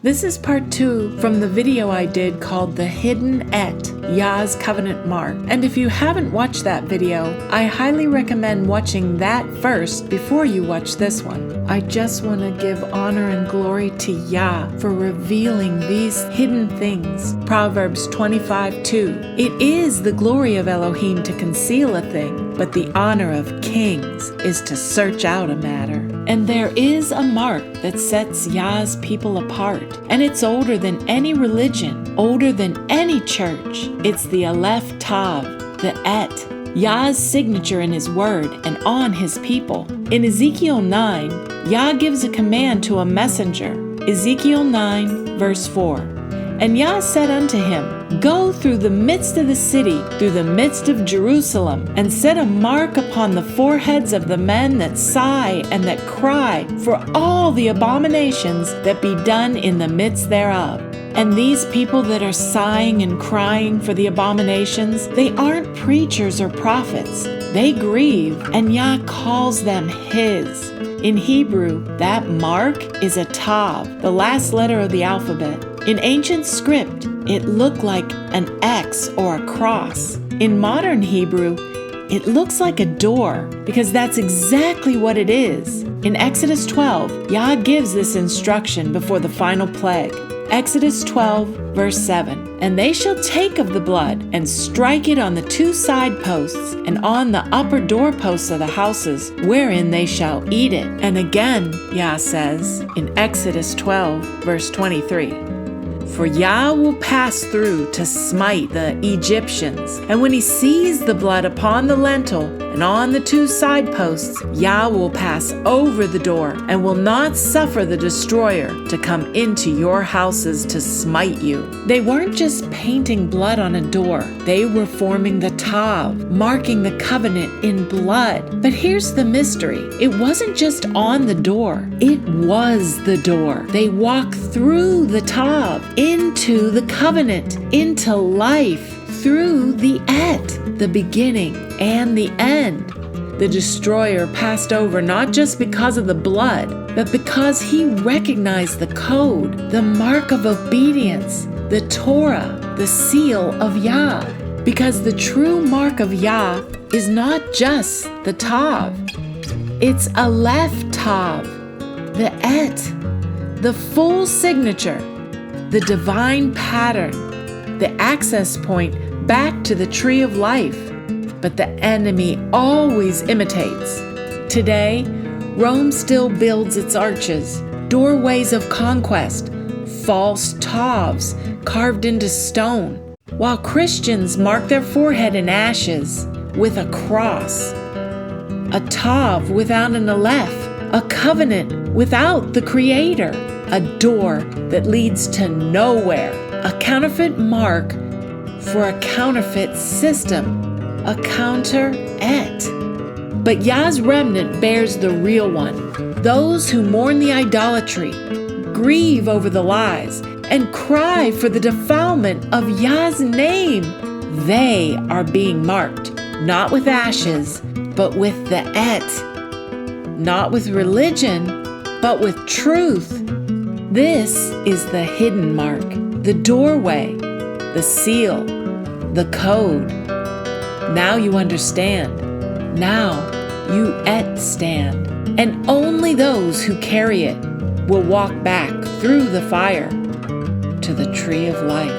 This is part 2 from the video I did called The Hidden Et, Yah's Covenant Mark. And if you haven't watched that video, I highly recommend watching that first before you watch this one. I just want to give honor and glory to Yah for revealing these hidden things. Proverbs 25:2. It is the glory of Elohim to conceal a thing, but the honor of kings is to search out a matter. And there is a mark that sets Yah's people apart, and it's older than any religion, older than any church. It's the Aleph-Tav, the Et, Yah's signature in His word and on His people. In Ezekiel 9, Yah gives a command to a messenger. Ezekiel 9, verse 4. And Yah said unto him, Go through the midst of the city, through the midst of Jerusalem, and set a mark upon the foreheads of the men that sigh and that cry for all the abominations that be done in the midst thereof. And these people that are sighing and crying for the abominations, they aren't preachers or prophets. They grieve, and Yah calls them His. In Hebrew, that mark is a Tav, the last letter of the alphabet. In ancient script, it looked like an X or a cross. In modern Hebrew, it looks like a door, because that's exactly what it is. In Exodus 12, Yah gives this instruction before the final plague. Exodus 12, verse 7. And they shall take of the blood, and strike it on the 2 side posts, and on the upper doorposts of the houses, wherein they shall eat it. And again, Yah says, in Exodus 12, verse 23. For Yah will pass through to smite the Egyptians, and when He sees the blood upon the lintel and on the 2 side posts, Yah will pass over the door and will not suffer the destroyer to come into your houses to smite you. They weren't just painting blood on a door. They were forming the Tav, marking the covenant in blood. But here's the mystery. It wasn't just on the door. It was the door. They walked through the Tav, into the covenant, into life, through the Et, the beginning and the end. The destroyer passed over not just because of the blood, but because he recognized the code, the mark of obedience, the Torah, the seal of Yah. Because the true mark of Yah is not just the Tav. It's Aleph-Tav, the Et, the full signature, the divine pattern, the access point back to the tree of life. But the enemy always imitates. Today, Rome still builds its arches, doorways of conquest, false Tavs carved into stone, while Christians mark their forehead in ashes with a cross. A Tav without an Aleph, a covenant without the Creator, a door that leads to nowhere, a counterfeit mark for a counterfeit system, a counter-et. But Yah's remnant bears the real one, those who mourn the idolatry, grieve over the lies, and cry for the defilement of Yah's name. They are being marked, not with ashes, but with the Et, not with religion, but with truth. This is the hidden mark, the doorway, the seal, the code. Now you understand. Now you Et stand. And only those who carry it will walk back through the fire to the tree of life.